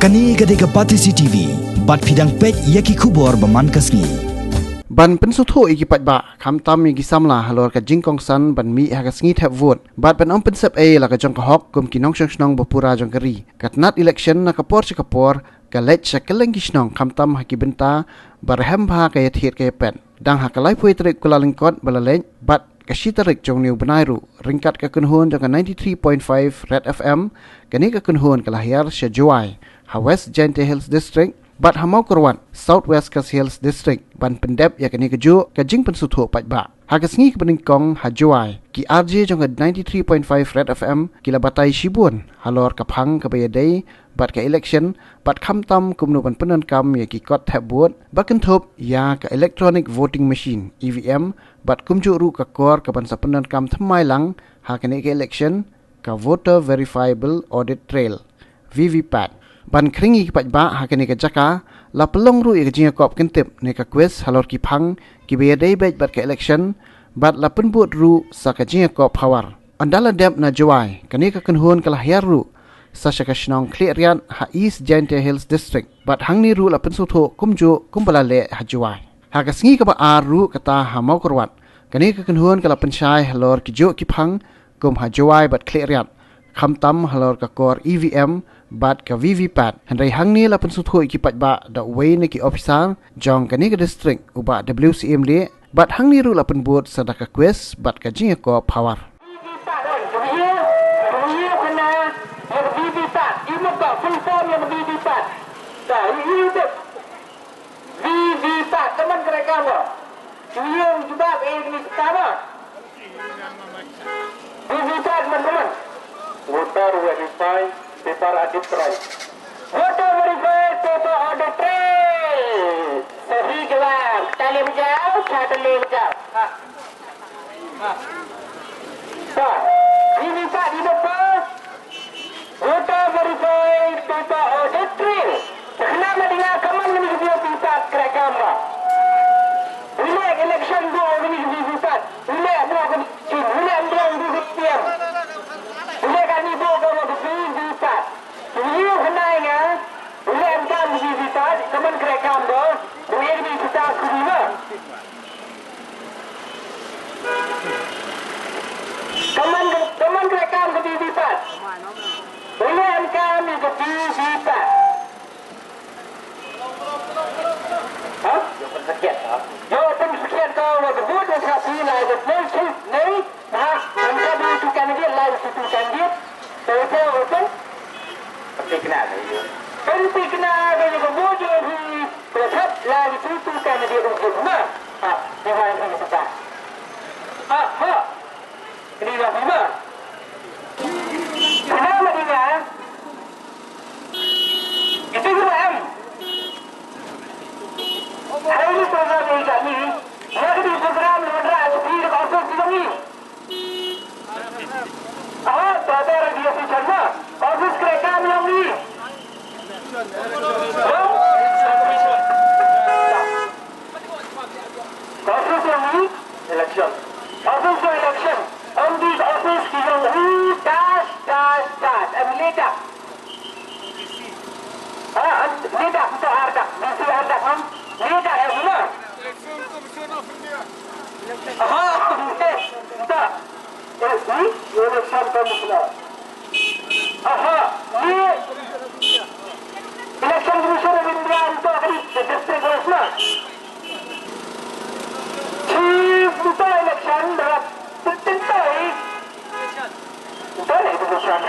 Kani gadega pati CCTV, bat pidang pek yaki kubor baman kasni. Ban pensutho iki patba kham tam igi samla halor ka jingkong san ban mi ha ka sngi thap vote bat ban om pensep e la ka jong ka hok kum kinong snong bopura jong kari katnat election na ka por ka lech shakeleng kisnong kham tam ha ki benta barham bha ka yathiet ka pen dang ha ka lai phui trik kula lingkot balaleng bat ka shitarik jong new banairu ringkat ka kunhon jong ka 93.5 Red FM kani ka kunhon ka lahyar shajuai ha West Giant Hills District bat hamau korwan Southwest Kas Hills District ban pendep ya kani keju ka jing pensutho patba ha ka sngi ka kong ha juai ki RJ jong ka 93.5 Red FM kila batai shibun halor ka phang ka bayadai bat ka election bat kham tam kumnu ban penan kam ya ki kot thap buat bakan thop ya ka electronic voting machine EVM bat kumju ru ka kor ka ban sa penan kam thamai lang ha kani ka election ka voter verifiable audit trail VVPAT ban kringi ki patba ha kani ka jaka la pelong ru ka jinga kop kentip ne ka quiz halor ki phang ki be dai bet bat ka election bat la penbut ru sa ka jinga kop hawar andala dep na jawai kani ka kunhun ka lahyar ru sa shaka shnong kliarian ha East Giant Hills District bat hangni ru la pensutho kumjo kumbala le ha jawai ha ka sngi ka ba ar ru kata ha mau korwat kani ka kunhun ka la penshai halor ki jo ki phang kum ha jawai bat kliarian kham tam halor ka kor EVM bat ka VVPAT handai hangni la pensutho iki patba da way ne ki officer jong kani ka district uba WCM le bat hangni ru la penbut sadaka quiz bat ka jinga ko power VVPAT teman mereka apa? Yang juga ini sama. VVPAT teman-teman. Voter verify paper audit trail. Voter verify paper audit trail. सही जवाब ताली बजाओ छात्र ले बजाओ हाँ VVPAT di depan voter verify paper audit trail kenapa dia kaman ni VVPAT kerekam lah wilayah election do ini VVPAT wilayah dua wilayah dua VVPAT wilayah kami do kalau VVPAT wilayah kenanya wilayah kami VVPAT kaman kerekam do wilayah ini kita kuliah kaman kerekam ke VVPAT wilayah kami ke VVPAT jawapan sekian kau sebut demokrasi lain nasi ni nah anda menentukan dia lain tentukan dia saya open penting kena dia sebut dia tetap lain tentukan dia untuk mana dengan ini kita ini dah lima kenapa dia itu M hari ini program ini kami hari ini program mengenai seperti kasus ini tada dia sejarah kasus kerekam yang ini kasus yang ini election kasus election MD office yang ini dash ledak ledak untuk harga mesti harga ledak yang mana tak ini election komisioner ini election komisioner India untuk hari district komisioner chief untuk election berat tentai betul itu bukan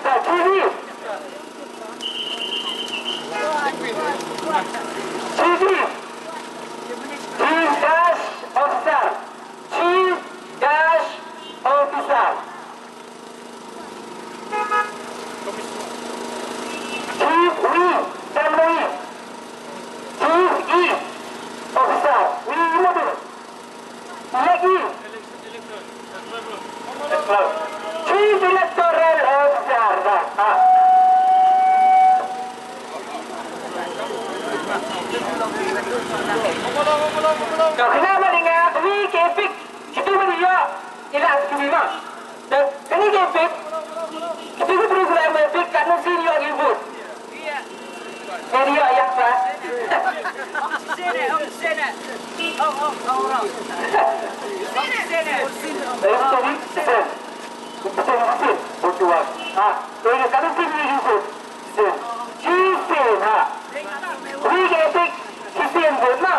tak chief Chief Dash Officer Chief Dash Officer Chief Wee dan Wee Chief E Officer Wee mobil lagi Chief Electoral Officer kau kenapa dengan ini kepik itu dia ialah kelima dan ini kepik itu terus lagi kepik kan sini lagi but Betul berjuang. Ini kami tinggi juga. Cisin Regetik Cisin Burma.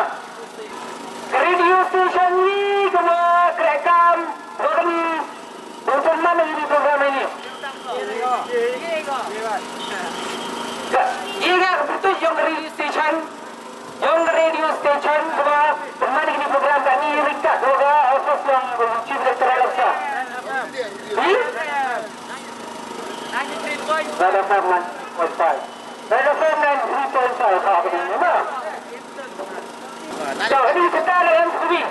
Radio station ni kena kerekam. Kami betul mana ini program ini? Ingat betul yang radio station. Yang radio station kena mana ini program kami Rika Doga Office yang Chief Director Alsa. Radar Farman 1.5. Radar Farman 3.5 apa ini? So, ini kita dalam sini.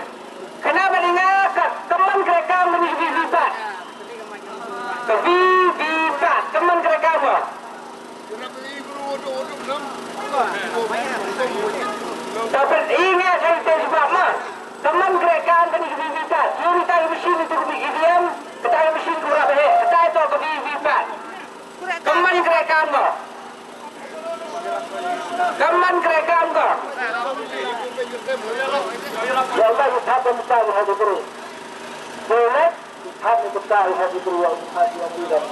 Kenapa dengar teman kerekam ini VV4? VV4 teman kerekam apa? Tapi ingat saya sebab mah teman kerekam ini VV4. Ini tahu mesin itu ke EVM, tahu mesin kurang baik, tahu itu ke VV4. Teman kerekam apa? Teman kerekam apa? Ya Allah, kita mencari hati diri. Boleh, hati mencari hati diri yang hati yang tidak.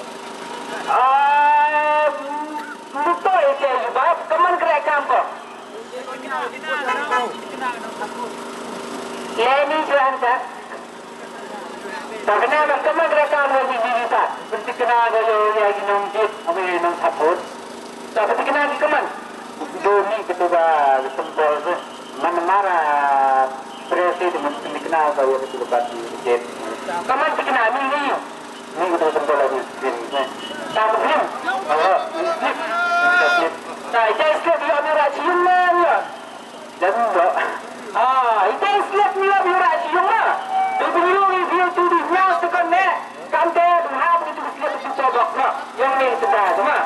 Betul itu sebab teman kerekam apa? Ya ini Tuhan tak. Tak kenal teman kerekam lagi diri tak. Mesti kenal kalau yang nongkit, apa yang nong saput. Tak mesti kenal di teman. Doni ketua sempol tu. Mana marah presiden mesti dikenal kalau itu lepas di teman dikenal ni ketua sempol lagi. Tak mungkin. Nah, itu istilah dia berat cium mana? Jangan tak. Itu istilah dia berat cium mana? Berburu review tu di yang sekan ni. Kantor berhab itu istilah tu coba nak. Yang ni sudah semua.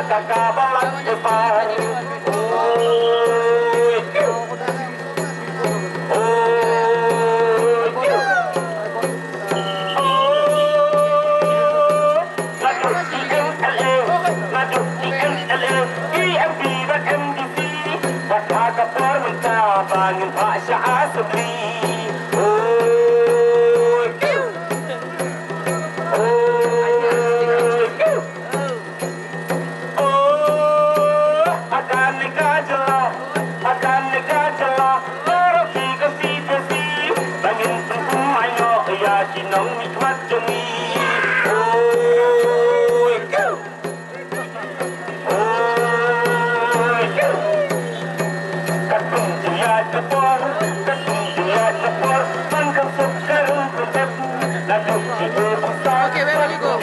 kakabalan depan. Bangin Pak Syah Asli. Akan nikah jelah, akan nikah jelah. Rafi kasih kasih, bangin tumpung mayo ya cinong nikmat jemi. Okay, where will you go?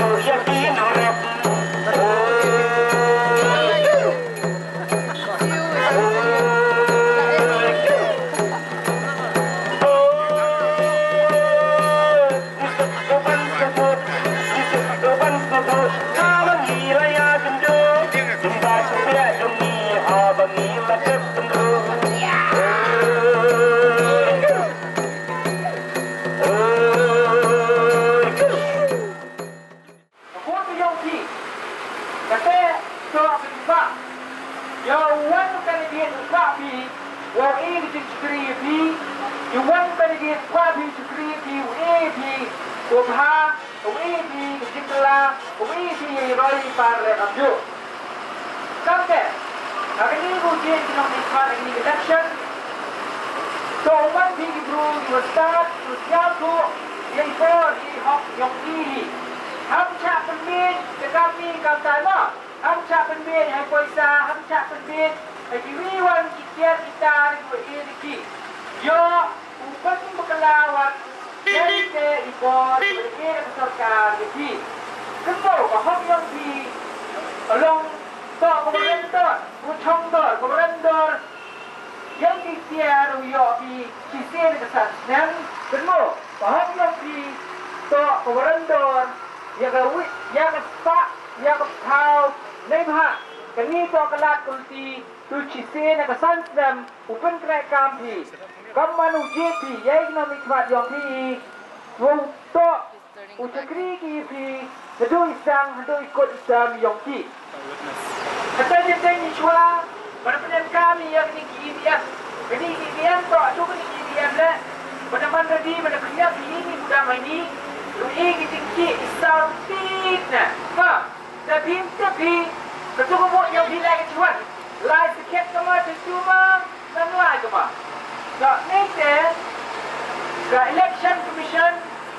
Election Commission,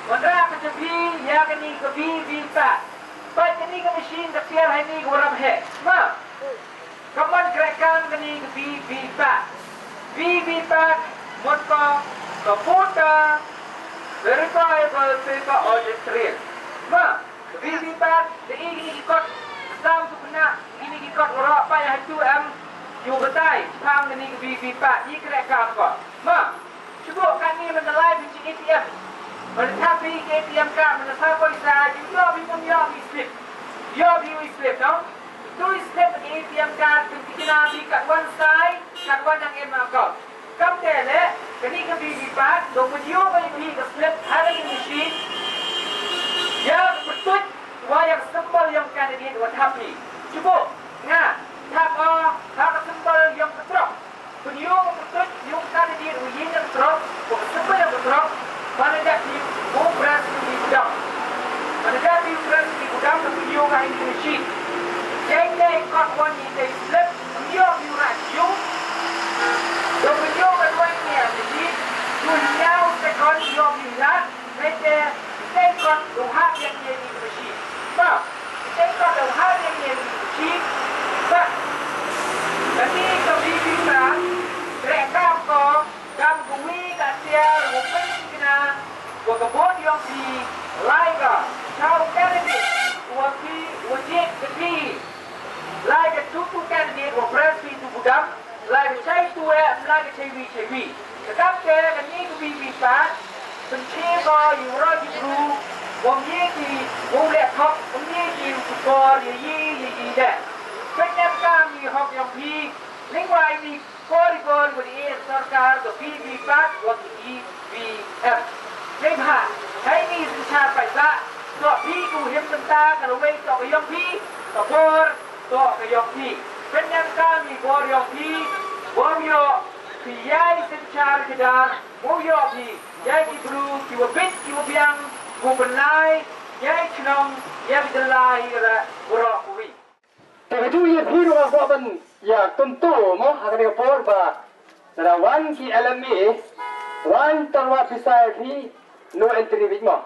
Mandra Kajabi, Yagani Kabi, Vita. But the nigga machine, the fear I need what I'm here. Ma, come on, Krakan, the nigga Vita. Vita, Motka, Kaputa, verifiable paper audit trail. Ma, Vita, the Iggy got some to not, Iggy got rock by a 2M, you will die, Pam the nigga Vita, you crack out. Ma, cuba kami menelai biji ATM. Menetapi ATM card menetap poisa, yo bingung yo slip. Yo bingung slip, no? Tu slip ATM card kita nabi kat one side, kat one yang em account. Kam tele, kini ke biji pat, do video bagi ke slip ada di machine. Ya betul, wayang sembal yang kandidat watapi. Cuba, nah, tak sembal yang ketrok. Penyung betul, yung kandidat ujian yang ketrok, sembal yang ketrok. Pada jadi obras di gudang. Pada jadi obras di gudang video kali ini machine. Jadi kot one ini slip video radio. Dan video kedua ini machine. Dunia sekon video minat. Mereka sekon doha yang ini machine. Bah, sekon doha yang ini machine. Lingua ini korikor beri sarkar ke VV4 waktu EVM. Lingha, ini secara paisa, tok pi ku him tentang kalau wei tok yong pi, kapor tok yong pi. Penyang kami bor yong pi, bor yo piyai secara kedar, bor yo pi, yai ki bru, ki wabit, ki wabiang, ku benai, yai chnong, yai delai ra borok kuwi. Tapi tu ia biru aku akan ya tentu mo akan ekspor ba rawan ki LME wan tarwa pisai fi no entry big mo.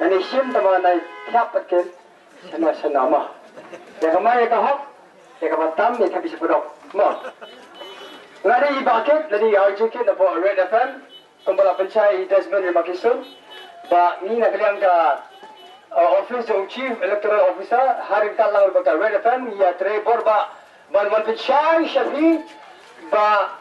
Dan isim tama na tiap patken sana mo. Ya kamai ka hok ya kamatam ya kabis produk mo. Lari bucket lari arjuket na po Red FM kumpala pencai Desmond Rimakisun ba ni na kaliang ka Office of Chief Electoral Officer hari talang bakal Red FM ya trebor ba ban pencai Syafi ba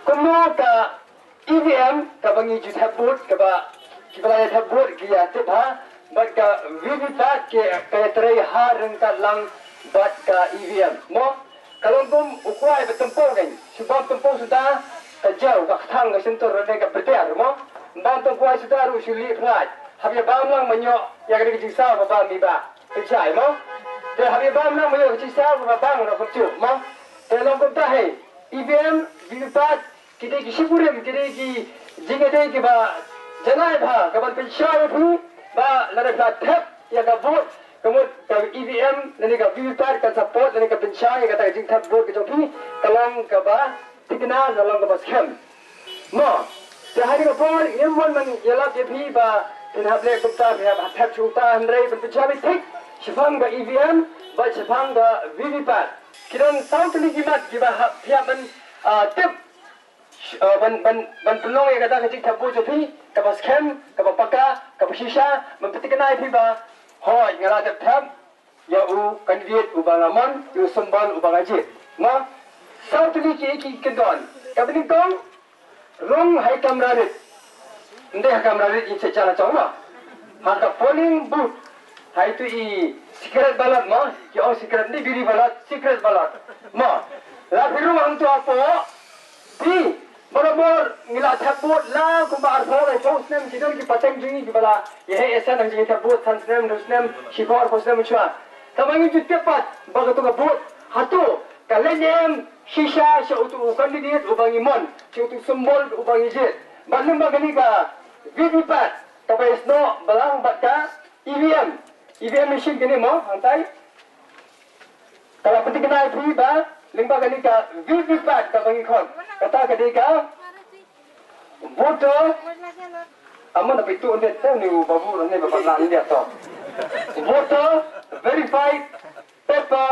kuno ka EVM ka bangi jut habut ka ba kibala habut kia tibha bat ka VVPAT ke kaya tray hari talang bat ka EVM mo kalau kum ukuai betempo kan sebab tempo sudah kajau ka thang ka sentor rene ka bertiar mo ban tempo sudah usuli prat habis bam lang menyo ya kena kisah bapa mi ba percaya mo te habis bam lang menyo kisah bapa bang na percu mo te long kum tahe EVM VVPAT kita ki sipurim kita ki jingade ki ba janai bha kaban percaya phu ba lare plat thep ya ka vote kemudian ka EVM lani ka VVPAT ka support lani ka percaya kata jing thep vote ke joki kalong ka ba tikna kalong ka ba scam mo te hari ka por yemon man yala pe phi ba Tinhap lek kumta tinhap hap chungta handrei berpecabi tik Shifang ba EVM ba shifang ba VVPAT Kiran saun tali gimat giba pihak ban tip ban pelong yang kata kecik tabu jopi kapa scam kapa paka kapa shisha mempetikkan IP ba hoi ngala tap ya u kandidat ubang amon u sembal ubang ajit ma saun tali ki kedon kapini kong rong hai kamrarit Ndeh kamrarit in secara cuma, haka polling booth, hai tu i secret ballot ma, yang secret ni biri ballot, secret ballot, ma, la biru mang tu apa, pi, bor ngila thabut la, kumba arthor ai post nem kidon ki pateng jingi ki bala, ye esa nang jingi thabut sans nem dus nem, shikor post nem chua, tamangi tu tepat, baga tu kabut, hatu, kalenem shisha sya utu kandidat ubang imon, sya utu sembol ubang ijit, balum bagani ka VVPAT tapi isno belang baca EVM machine kini mo hantai kalau penting kena IP ba lingba kani ka VVPAT ka bangi khon kata kadi ka voter amon tapi tu unde tahu ni babu ne bapak dia to voter verified paper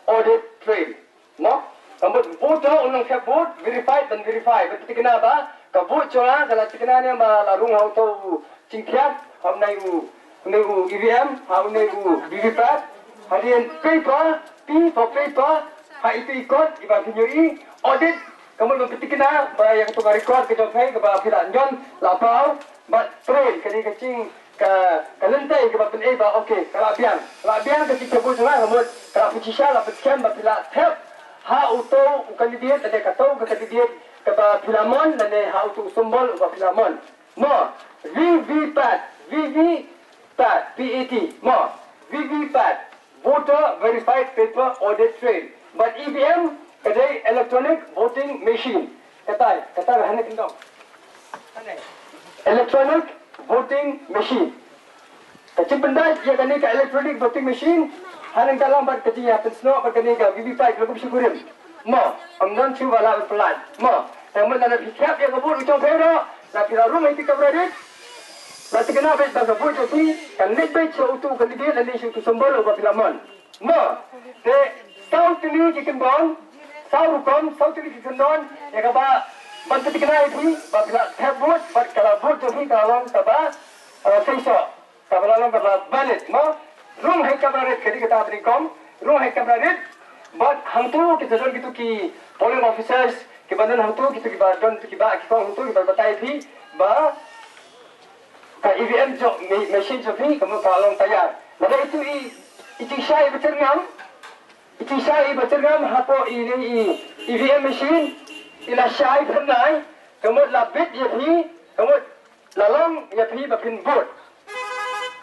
audit trail no amot voter unang ka vote verified dan verify berarti kena ba kabut cola kalau tikna ni ma larung hau tu cingkiat hau nai u EVM hau nai u VVPAT hadian paper P for paper ha itu ikut iba pinyui audit kamu mempetikna ba yang tu record ke jokai ke ba filan jon lapau ba train kini kecing ka kalentai ke ba pen ba okey kalau abian ke kabut cola kamu kalau pucisha la petkan ba pila tap ha auto kandidat ada katau ke kandidat kata Pilamon dan how to sembol ubah Pilamon. Mo VVPAT PAT mo VVPAT voter verified paper audit trail. But EVM kadai electronic voting machine. Kata hanya tinggal. Electronic voting machine. Kecil benda ia kini ke electronic voting machine. Hanya dalam bat kecil ya pensno bat kini ke VVPAT kalau bersyukurim. Mo amnon cu wala pelan mo namun dalam hidup yang kabur ucap fero la pila rumah itu kabradit la tikena bet ba kabur jopi kan net bet so utu kandidat dan isu tu sembol ba Pilamon mo de sau tini jikin bon sau rukom sau tini jikin don ya kaba ban tikena itu ba pila tabut ba kala bot jopi kalong taba seiso kabalong ba balit mo rum hai kabradit kedi kata berikom rum hai kabradit but hantu kita don gitu ki polling officers ke badan hantu kita ki badan ki ba ki kong hantu ki batai thi ba ka EVM jo machine jo phi kamu kalong tayar maka itu i syai betul ngam Iti syai bercergam hapo ini EVM machine ila syai pernai kemud labit ya pi kemud lalong ya pi bapin bot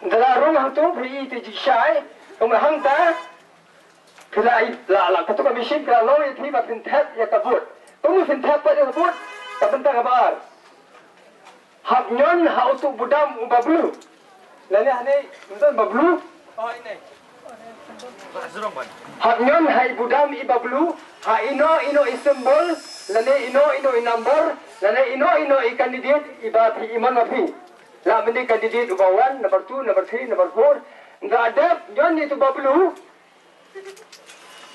dalam rumah tu pi iti syai kemud hangta kila la ketua machine kila long ya pi bapin tap ya kabut kemud pin tap pada kabut tak bentar kabar hak nyon hak untuk budam ubablu lalu ni betul bablu oh ini hak nyon hai budam ibablu ha ino isimbol lane ino i number lane ino i candidate iba pi iman mapi la mende candidate number 1 number 2 number 3 number 4 nda ada nyon itu bablu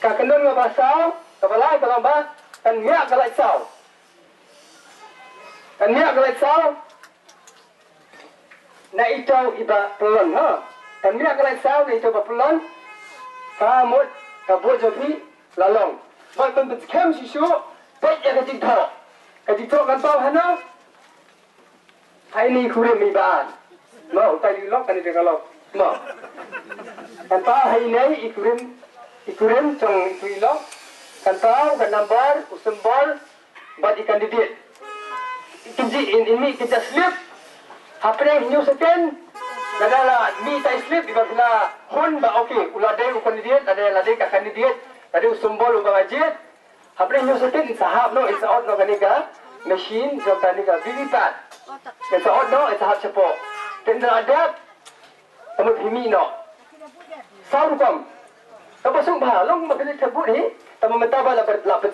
ka kenon nga basau ka balai ka lamba kan mia ka lai sau na ito iba pelon ha kan mia ka lai sau na ito ba pelon Kamut kabut jopi lalong. Baik bentuk kem sisu, baik ya kecik kan tahu hana. Hai ni kurim iban. Mau tadi lok kan dia kalau mau. Kan tahu hai ni ikurim cong itu lok. Kan tahu kan number usembol buat ikan didit. Ini kita slip. Apa yang new second? Kadang-kadang mi tak slip di bawah hun ba okey uladai ukon kandidat ada ladai ka kandidat tadi usumbol ubang ajit hapre nyu setin sahab no it's out no kanika machine jo kanika VVPAT it's out no it's sahab cepo tenda ada tamu himi no saru kom tapasung ba long makali tabut ni tamu mentaba la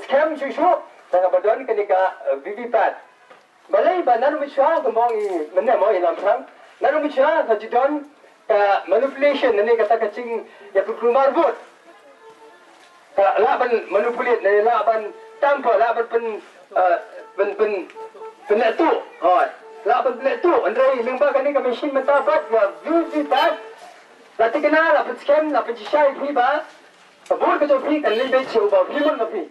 scam susu tanga badon kanika VVPAT balai banan wiswa kemong mana mau ilam sang lalu bicara kajian manipulation ni kata kacing ya perkumar bot. Laban manipulate ni laban tanpa laban penletu. Laban penletu. Andai lembaga ni kami sih mentabat ya VVPAT. Lati kena laban scam laban cisai hiba. Bot kerja pi kan lebih jauh bau himan lebih.